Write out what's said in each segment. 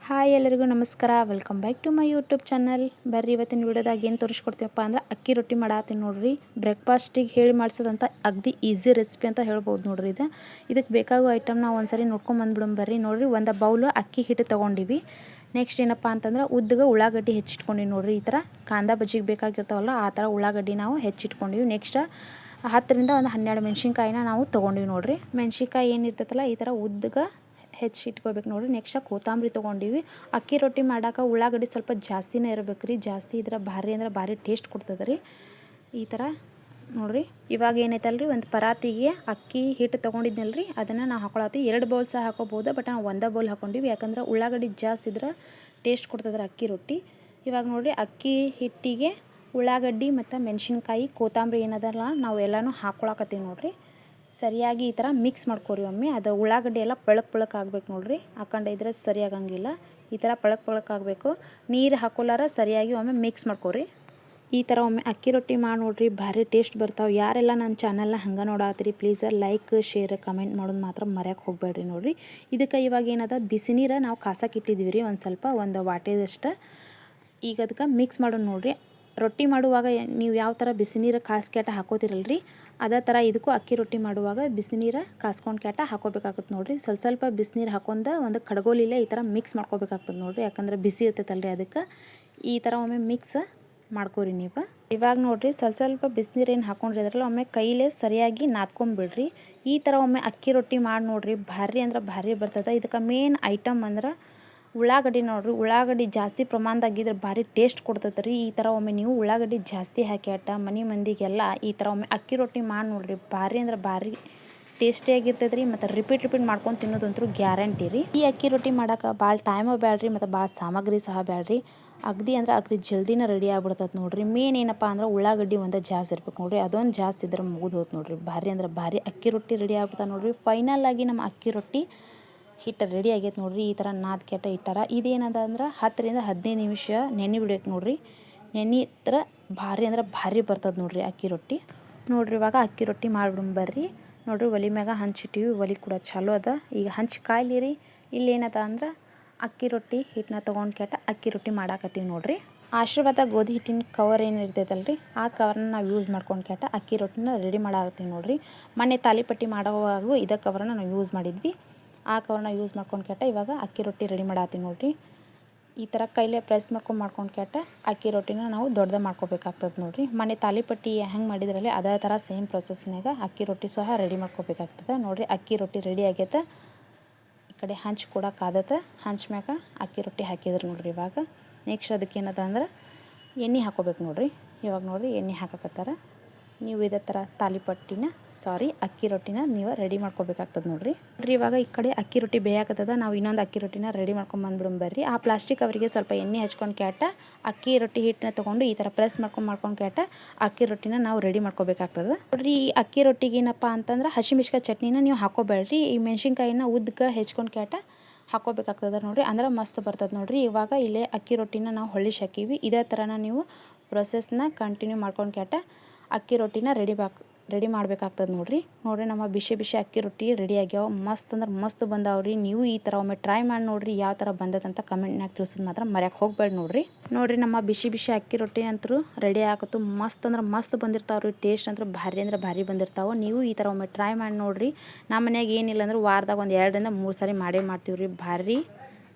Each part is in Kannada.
ಹಾಯ್ ಎಲ್ಲರಿಗೂ ನಮಸ್ಕಾರ. Welcome back to my YouTube channel. ಬರ್ರಿ ಇವತ್ತಿನ ವಿಡಿಯೋದಾಗ ಏನು ತೋರಿಸ್ಕೊಡ್ತೀವಪ್ಪ ಅಂದ್ರೆ ಅಕ್ಕಿ ರೊಟ್ಟಿ ಮಾಡತ್ತೀನಿ ನೋಡ್ರಿ. ಬ್ರೇಕ್ಫಾಸ್ಟಿಗೆ ಹೇಳಿ ಮಾಡಿಸೋದಂತ ಅಗದಿ ಈಸಿ ರೆಸಿಪಿ ಅಂತ ಹೇಳ್ಬೋದು ನೋಡ್ರಿ. ಇದಕ್ಕೆ ಬೇಕಾಗೋ ಐಟಮ್ ನಾವು ಒಂದ್ಸರಿ ನೋಡ್ಕೊಂಬಂದ್ಬಿಡೋಣ ಬರ್ರಿ. ನೋಡ್ರಿ, ಒಂದು ಬೌಲು ಅಕ್ಕಿ ಹಿಟ್ಟು ತೊಗೊಂಡಿವಿ. ನೆಕ್ಸ್ಟ್ ಏನಪ್ಪ ಅಂತಂದ್ರೆ ಉದ್ದಗೆ ಉಳ್ಳಾಗಡ್ಡಿ ಹೆಚ್ಚಿಟ್ಕೊಂಡಿವಿ ನೋಡ್ರಿ. ಈ ಥರ ಕಾಂದಾ ಬಜ್ಜಿಗೆ ಬೇಕಾಗಿರ್ತಾವಲ್ಲ ಆ ಥರ ಉಳ್ಳಾಗಡ್ಡಿ ನಾವು ಹೆಚ್ಚಿಟ್ಕೊಂಡಿವಿ. ನೆಕ್ಸ್ಟ್ 10ರಿಂದ 12 ಮೆಣಸಿನ್ಕಾಯಿನ ನಾವು ತೊಗೊಂಡಿವಿ ನೋಡ್ರಿ. ಮೆಣಸಿನ್ಕಾಯಿ ಏನಿರ್ತೈತಲ್ಲ ಈ ಥರ ಉದ್ದಗೆ ಹೆಚ್ಚಿಟ್ಕೋಬೇಕು ನೋಡ್ರಿ. ನೆಕ್ಸ್ಟ್ ಕೊತ್ತಂಬರಿ ತೊಗೊಂಡಿವಿ. ಅಕ್ಕಿ ರೊಟ್ಟಿ ಮಾಡಾಕ ಉಳ್ಳಾಗಡ್ಡಿ ಸ್ವಲ್ಪ ಜಾಸ್ತಿನೇ ಇರಬೇಕು ರೀ. ಜಾಸ್ತಿ ಇದ್ರೆ ಭಾರಿ ಅಂದ್ರೆ ಭಾರಿ ಟೇಸ್ಟ್ ಕೊಡ್ತದೆ ರೀ. ಈ ಥರ ನೋಡ್ರಿ. ಇವಾಗ ಏನೈತಲ್ರಿ, ಒಂದು ಪರಾತಿಗೆ ಅಕ್ಕಿ ಹಿಟ್ಟು ತೊಗೊಂಡಿದ್ನಲ್ರಿ ಅದನ್ನು ನಾವು ಹಾಕೊಳತ್ತೀವಿ. 2 ಬೌಲ್ ಸಹ ಹಾಕೋಬೋದು, ಬಟ್ ನಾವು ಒಂದೇ ಬೌಲ್ ಹಾಕೊಂಡಿವಿ. ಯಾಕಂದ್ರೆ ಉಳ್ಳಾಗಡ್ಡಿ ಜಾಸ್ತಿ ಇದ್ರೆ ಟೇಸ್ಟ್ ಕೊಡ್ತದ್ರಿ ಅಕ್ಕಿ ರೊಟ್ಟಿ. ಇವಾಗ ನೋಡ್ರಿ, ಅಕ್ಕಿ ಹಿಟ್ಟಿಗೆ ಉಳ್ಳಾಗಡ್ಡಿ ಮತ್ತು ಮೆಣಸಿನ್ಕಾಯಿ ಕೊತ್ತಂಬರಿ ಏನದಲ್ಲ ನಾವು ಎಲ್ಲನೂ ಹಾಕ್ಕೊಳಕತ್ತೀವಿ ನೋಡ್ರಿ. ಸರಿಯಾಗಿ ಈ ಥರ ಮಿಕ್ಸ್ ಮಾಡ್ಕೊರಿ ಒಮ್ಮೆ. ಅದು ಉಳ್ಳಾಗಡ್ಡಿ ಎಲ್ಲ ಪಳಕ್ ಆಗ್ಬೇಕು ನೋಡ್ರಿ. ಹಾಕೊಂಡೆ ಇದ್ರೆ ಸರಿಯಾಗಂಗಿಲ್ಲ. ಈ ಥರ ಪಳಕ್ ಆಗಬೇಕು. ನೀರು ಹಾಕೋಲಾರ ಸರಿಯಾಗಿ ಒಮ್ಮೆ ಮಿಕ್ಸ್ ಮಾಡ್ಕೊರಿ. ಈ ಥರ ಒಮ್ಮೆ ಅಕ್ಕಿ ರೊಟ್ಟಿ ಮಾಡಿ ನೋಡ್ರಿ, ಭಾರಿ ಟೇಸ್ಟ್ ಬರ್ತಾವೆ. ಯಾರೆಲ್ಲ ನನ್ನ ಚಾನಲ್ನ ಹಂಗೆ ನೋಡಾತ್ತೀರಿ ಪ್ಲೀಸ್ ಲೈಕ್ ಶೇರ್ ಕಮೆಂಟ್ ಮಾಡೋದು ಮಾತ್ರ ಮರ್ಯಾಕೆ ಹೋಗಬೇಡ್ರಿ ನೋಡ್ರಿ. ಇದಕ್ಕೆ ಇವಾಗ ಏನದ ಬಿಸಿ ನೀರು ನಾವು ಕಾಸಕ್ಕೆ ಇಟ್ಟಿದ್ದೀವಿ ರೀ, ಒಂದು ವಾಟೆದಷ್ಟು. ಈಗ ಅದಕ್ಕೆ ಮಿಕ್ಸ್ ಮಾಡೋಣ ನೋಡ್ರಿ. ರೊಟ್ಟಿ ಮಾಡುವಾಗ ನೀವು ಯಾವ ಥರ ಬಿಸಿ ನೀರು ಕಾಸ್ಕ್ಯಾಟ ಹಾಕೋತಿರಲ್ರಿ, ಅದೇ ಥರ ಇದಕ್ಕೂ ಅಕ್ಕಿ ರೊಟ್ಟಿ ಮಾಡುವಾಗ ಬಿಸಿ ನೀರು ಕಾಸ್ಕೊಂಡು ಕ್ಯಾಟ ಹಾಕೋಬೇಕಾಗುತ್ತೆ ನೋಡ್ರಿ. ಸ್ವಲ್ಪ ಬಿಸಿನೀರು ಹಾಕೊಂಡು ಒಂದು ಕಡ್ಗೋಲಿಲ್ಲೇ ಈ ಥರ ಮಿಕ್ಸ್ ಮಾಡ್ಕೋಬೇಕಾಗ್ತದೆ ನೋಡ್ರಿ. ಯಾಕಂದ್ರೆ ಬಿಸಿ ಇರ್ತೈತಲ್ರಿ, ಅದಕ್ಕೆ ಈ ಥರ ಒಮ್ಮೆ ಮಿಕ್ಸ್ ಮಾಡ್ಕೊರಿ ನೀವು. ಇವಾಗ ನೋಡ್ರಿ, ಸ್ವಲ್ಪ ಬಿಸಿನೀರು ಏನು ಹಾಕೊಂಡ್ರಿ ಅದ್ರಲ್ಲ ಒಮ್ಮೆ ಕೈಲೇ ಸರಿಯಾಗಿ ನಾದ್ಕೊಂಬಿಡ್ರಿ. ಈ ಥರ ಒಮ್ಮೆ ಅಕ್ಕಿ ರೊಟ್ಟಿ ಮಾಡಿ ನೋಡ್ರಿ, ಭಾರಿ ಅಂದ್ರೆ ಭಾರಿ ಬರ್ತದೆ. ಇದಕ್ಕೆ ಮೇನ್ ಐಟಮ್ ಅಂದ್ರೆ ಉಳ್ಳಾಗಡ್ಡಿ ನೋಡ್ರಿ. ಉಳ್ಳಾಗಡ್ಡಿ ಜಾಸ್ತಿ ಪ್ರಮಾಣದಾಗಿದ್ರೆ ಭಾರಿ ಟೇಸ್ಟ್ ಕೊಡ್ತೈತೆ ರೀ. ಈ ಥರ ಒಮ್ಮೆ ನೀವು ಉಳ್ಳಾಗಡ್ಡಿ ಜಾಸ್ತಿ ಹಾಕ್ಯಾಟ ಮಂದಿಗೆಲ್ಲ ಈ ಥರ ಒಮ್ಮೆ ಅಕ್ಕಿ ರೊಟ್ಟಿ ಮಾಡಿ ನೋಡ್ರಿ, ಭಾರಿ ಅಂದ್ರೆ ಭಾರಿ ಟೇಸ್ಟಿಯಾಗಿರ್ತೈತೆ ರೀ. ಮತ್ತು ರಿಪೀಟ್ ಮಾಡ್ಕೊಂಡು ತಿನ್ನೋದಂತೂ ಗ್ಯಾರಂಟಿ ರೀ. ಈ ಅಕ್ಕಿ ರೊಟ್ಟಿ ಮಾಡೋಕೆ ಭಾಳ ಟೈಮು ಬ್ಯಾಡ್ರಿ, ಮತ್ತು ಭಾಳ ಸಾಮಗ್ರಿ ಸಹ ಬ್ಯಾಡ್ರಿ. ಅಗದಿ ಜಲ್ದಿನ ರೆಡಿ ಆಗ್ಬಿಡ್ತೈತೆ ನೋಡ್ರಿ. ಮೇನ್ ಏನಪ್ಪ ಅಂದ್ರೆ ಉಳ್ಳಾಗಡ್ಡಿ ಒಂದು ಜಾಸ್ತಿ ಇರ್ಬೇಕು ನೋಡ್ರಿ. ಅದೊಂದು ಜಾಸ್ತಿ ಇದ್ರೆ ಮುಗಿದು ಹೋಯ್ತು ನೋಡ್ರಿ. ಭಾರಿ ಅಂದ್ರೆ ಭಾರಿ ಅಕ್ಕಿ ರೊಟ್ಟಿ ರೆಡಿ ಆಗ್ಬಿಡ್ತಾವೆ ನೋಡ್ರಿ. ಫೈನಲ್ ಆಗಿ ನಮ್ಮ ಅಕ್ಕಿ ರೊಟ್ಟಿ ಹಿಟ್ಟು ರೆಡಿ ಆಗೈತೆ ನೋಡ್ರಿ. ಈ ಥರ ನಾದ್ಕೆಟ ಇಟ್ಟಾರ. ಇದೇನದ ಅಂದ್ರೆ 10ರಿಂದ 15 ನಿಮಿಷ ನೆನೆ ಬಿಡ್ಬೇಕು ನೋಡ್ರಿ. ನೆನಿತ್ರ ಭಾರಿ ಅಂದ್ರೆ ಭಾರಿ ಬರ್ತದೆ ನೋಡ್ರಿ ಅಕ್ಕಿ ರೊಟ್ಟಿ. ನೋಡ್ರಿ, ಇವಾಗ ಅಕ್ಕಿ ರೊಟ್ಟಿ ಮಾಡ್ಬಿಡೋಣ ಬರ್ರಿ. ನೋಡ್ರಿ, ಒಲೆ ಮ್ಯಾಗ ಹಂಚಿಟ್ಟಿವಿ. ಒಲೆ ಕೂಡ ಚಾಲೂ ಅದ. ಈಗ ಹಂಚಿ ಕಾಯ್ಲಿ ರೀ. ಇಲ್ಲೇನದ ಅಂದ್ರೆ ಅಕ್ಕಿ ರೊಟ್ಟಿ ಹಿಟ್ಟನ್ನ ತೊಗೊಂಡು ಕೆಟ್ಟ ಅಕ್ಕಿ ರೊಟ್ಟಿ ಮಾಡಾಕತ್ತೀವಿ ನೋಡ್ರಿ. ಆಶೀರ್ವಾದ ಗೋಧಿ ಹಿಟ್ಟಿನ ಕವರ್ ಏನು ಇರ್ತೈತಲ್ರಿ, ಆ ಕವರ್ನ ನಾವು ಯೂಸ್ ಮಾಡ್ಕೊಂಡು ಕೆಟ್ಟ ಅಕ್ಕಿ ರೊಟ್ಟಿನ ರೆಡಿ ಮಾಡಾಕತ್ತೀವಿ ನೋಡ್ರಿ. ಮೊನ್ನೆ ತಾಲಿಪಟ್ಟಿ ಮಾಡೋವಾಗೂ ಇದೇ ಕವರ್ನ ನಾವು ಯೂಸ್ ಮಾಡಿದ್ವಿ. ಆ ಕವರ್ನ ಯೂಸ್ ಮಾಡ್ಕೊಂಡು ಕೆಟ್ಟ ಇವಾಗ ಅಕ್ಕಿ ರೊಟ್ಟಿ ರೆಡಿ ಮಾಡಾತ್ತೀವಿ ನೋಡ್ರಿ. ಈ ಥರ ಕೈಲೇ ಪ್ರೆಸ್ ಮಾಡ್ಕೊಂಡು ಕೆಟ್ಟ ಅಕ್ಕಿ ರೊಟ್ಟಿನ ನಾವು ದೊಡ್ಡದ ಮಾಡ್ಕೋಬೇಕಾಗ್ತದೆ ನೋಡ್ರಿ. ಮೊನ್ನೆ ತಾಲಿಪಟ್ಟಿ ಹೆಂಗೆ ಮಾಡಿದ್ರಲ್ಲಿ ಅದೇ ಥರ ಸೇಮ್ ಪ್ರೊಸೆಸ್ನಾಗ ಅಕ್ಕಿ ರೊಟ್ಟಿ ಸಹ ರೆಡಿ ಮಾಡ್ಕೋಬೇಕಾಗ್ತದೆ ನೋಡ್ರಿ. ಅಕ್ಕಿ ರೊಟ್ಟಿ ರೆಡಿ ಆಗೈತೆ. ಈ ಕಡೆ ಹಂಚು ಕೂಡ ಕಾದತ್ತೆ. ಹಂಚ್ ಮ್ಯಾಗ ಅಕ್ಕಿ ರೊಟ್ಟಿ ಹಾಕಿದ್ರು ನೋಡ್ರಿ. ಇವಾಗ ನೆಕ್ಸ್ಟ್ ಅದಕ್ಕೆ ಏನದ ಅಂದ್ರೆ ಎಣ್ಣೆ ಹಾಕೋಬೇಕು ನೋಡ್ರಿ. ಇವಾಗ ನೋಡ್ರಿ ಎಣ್ಣೆ ಹಾಕಕತ್ತಾರ. ನೀವು ಇದೇ ಥರ ಅಕ್ಕಿ ರೊಟ್ಟಿನ ನೀವು ರೆಡಿ ಮಾಡ್ಕೋಬೇಕಾಗ್ತದೆ ನೋಡ್ರಿ. ಇವಾಗ ಈ ಕಡೆ ಅಕ್ಕಿ ರೊಟ್ಟಿ ಬೇಯಾಕತ್ತದ. ನಾವು ಇನ್ನೊಂದು ಅಕ್ಕಿ ರೊಟ್ಟಿನ ರೆಡಿ ಮಾಡ್ಕೊಂಬಂದ್ಬಿಡೋಣ ಬರ್ರಿ. ಆ ಪ್ಲಾಸ್ಟಿಕ್ ಅವರಿಗೆ ಸ್ವಲ್ಪ ಎಣ್ಣೆ ಹಚ್ಕೊಂಡು ಕ್ಯಾಟ ಅಕ್ಕಿ ರೊಟ್ಟಿ ಹಿಟ್ಟನ್ನ ತೊಗೊಂಡು ಈ ಥರ ಪ್ರೆಸ್ ಮಾಡ್ಕೊಂಡು ಕ್ಯಾಟ ಅಕ್ಕಿ ರೊಟ್ಟಿನ ನಾವು ರೆಡಿ ಮಾಡ್ಕೋಬೇಕಾಗ್ತದೆ ನೋಡ್ರಿ. ಈ ಅಕ್ಕಿ ರೊಟ್ಟಿಗೆ ಏನಪ್ಪ ಅಂತಂದ್ರೆ ಹಸಿಮೆಣ್ಸಿನ್ಕಾಯಿ ಚಟ್ನಿನ ನೀವು ಹಾಕೋಬೇಡ್ರಿ. ಈ ಮೆಣಸಿನ್ಕಾಯಿನ ಉದ್ದಕ್ಕೆ ಹೆಚ್ಕೊಂಡು ಕ್ಯಾಟ ಹಾಕೋಬೇಕಾಗ್ತದೆ ನೋಡ್ರಿ. ಅಂದ್ರೆ ಮಸ್ತ್ ಬರ್ತದೆ ನೋಡ್ರಿ. ಇವಾಗ ಇಲ್ಲೇ ಅಕ್ಕಿ ರೊಟ್ಟಿನ ನಾವು ಹೊಳ್ಳಿಸಿ ಹಾಕೀವಿ. ಇದೇ ಥರನ ನೀವು ಪ್ರೊಸೆಸ್ನ ಕಂಟಿನ್ಯೂ ಮಾಡ್ಕೊಂಡು ಕ್ಯಾಟ ಅಕ್ಕಿ ರೊಟ್ಟಿನ ರೆಡಿ ಮಾಡಬೇಕಾಗ್ತದೆ ನೋಡ್ರಿ. ನಮ್ಮ ಬಿಸಿ ಅಕ್ಕಿ ರೊಟ್ಟಿ ರೆಡಿ ಆಗ್ಯಾವ. ಮಸ್ತ್ ಅಂದ್ರೆ ಮಸ್ತ್ ಬಂದಾವ್ರಿ. ನೀವು ಈ ಥರ ಒಮ್ಮೆ ಟ್ರೈ ಮಾಡಿ ನೋಡ್ರಿ. ಯಾವ ಥರ ಬಂದದಂತ ಕಮೆಂಟ್ನಾಗ ತಿಳಿಸೋದು ಮಾತ್ರ ಮರ್ಯಾಕೆ ಹೋಗ್ಬೇಡಿ ನೋಡ್ರಿ. ನಮ್ಮ ಬಿಸಿ ಅಕ್ಕಿ ರೊಟ್ಟಿ ಅಂತೂ ರೆಡಿ ಆಗತ್ತು. ಮಸ್ತ್ ಅಂದ್ರೆ ಮಸ್ತ್ ಬಂದಿರ್ತಾವ್ರಿ. ಟೇಸ್ಟ್ ಅಂದ್ರೆ ಭಾರಿ ಬಂದಿರ್ತಾವೆ. ನೀವು ಈ ಥರ ಒಮ್ಮೆ ಟ್ರೈ ಮಾಡಿ ನೋಡ್ರಿ. ನಮ್ಮ ಮನ್ಯಾಗ ಏನಿಲ್ಲ ಅಂದ್ರೆ ವಾರದಾಗ ಒಂದು 2ರಿಂದ 3 ಸಾರಿ ಮಾಡ್ತೀವಿ ರೀ.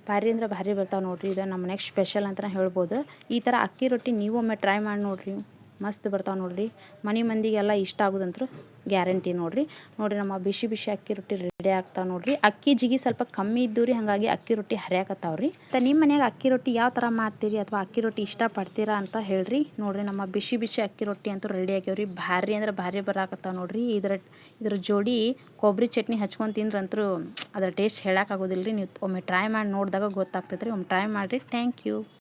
ಭಾರಿ ಅಂದ್ರೆ ಭಾರಿ ಬರ್ತಾವೆ ನೋಡ್ರಿ. ಇದು ನಮ್ಮ ಮನ್ಯಾಗ ಸ್ಪೆಷಲ್ ಅಂತ ಹೇಳ್ಬೋದು. ಈ ಥರ ಅಕ್ಕಿ ರೊಟ್ಟಿ ನೀವು ಒಮ್ಮೆ ಟ್ರೈ ಮಾಡಿ ನೋಡ್ರಿ. ಮಸ್ತ್ ಬರ್ತಾವೆ ನೋಡ್ರಿ. ಮಂದಿಗೆಲ್ಲ ಇಷ್ಟ ಆಗೋದಂತೂ ಗ್ಯಾರಂಟಿ ನೋಡ್ರಿ. ನಮ್ಮ ಬಿಸಿ ಅಕ್ಕಿ ರೊಟ್ಟಿ ರೆಡಿ ಆಗ್ತಾವೆ ನೋಡ್ರಿ. ಅಕ್ಕಿ ಜಿಗಿ ಸ್ವಲ್ಪ ಕಮ್ಮಿ ಇದ್ದು ರೀ, ಹಾಗಾಗಿ ಅಕ್ಕಿ ರೊಟ್ಟಿ ಹರಿಯಾಕತ್ತಾವ್ರಿ. ನಿಮ್ಮ ಮನ್ಯಾಗ ಅಕ್ಕಿ ರೊಟ್ಟಿ ಯಾವ ಥರ ಮಾಡ್ತೀರಿ ಅಥವಾ ಅಕ್ಕಿ ರೊಟ್ಟಿ ಇಷ್ಟಪಡ್ತೀರಾ ಅಂತ ಹೇಳ್ರಿ. ನೋಡ್ರಿ, ನಮ್ಮ ಬಿಸಿ ಅಕ್ಕಿ ರೊಟ್ಟಿ ಅಂತೂ ರೆಡಿ ಆಗ್ಯಾವ್ರಿ. ಭಾರಿ ಅಂದ್ರೆ ಭಾರಿ ಬರಾಕತ್ತಾವ ನೋಡ್ರಿ. ಇದ್ರ ಜೋಡಿ ಕೊಬ್ಬರಿ ಚಟ್ನಿ ಹಚ್ಕೊಂಡು ತಿಂದ್ರಂತೂ ಅದರ ಟೇಸ್ಟ್ ಹೇಳೋಕ್ಕಾಗೋದಿಲ್ಲ ರೀ. ನೀವು ಒಮ್ಮೆ ಟ್ರೈ ಮಾಡಿ ನೋಡಿದಾಗ ಗೊತ್ತಾಗ್ತೈತೆ ರೀ. ಒಮ್ಮೆ ಟ್ರೈ ಮಾಡಿರಿ. Thank you.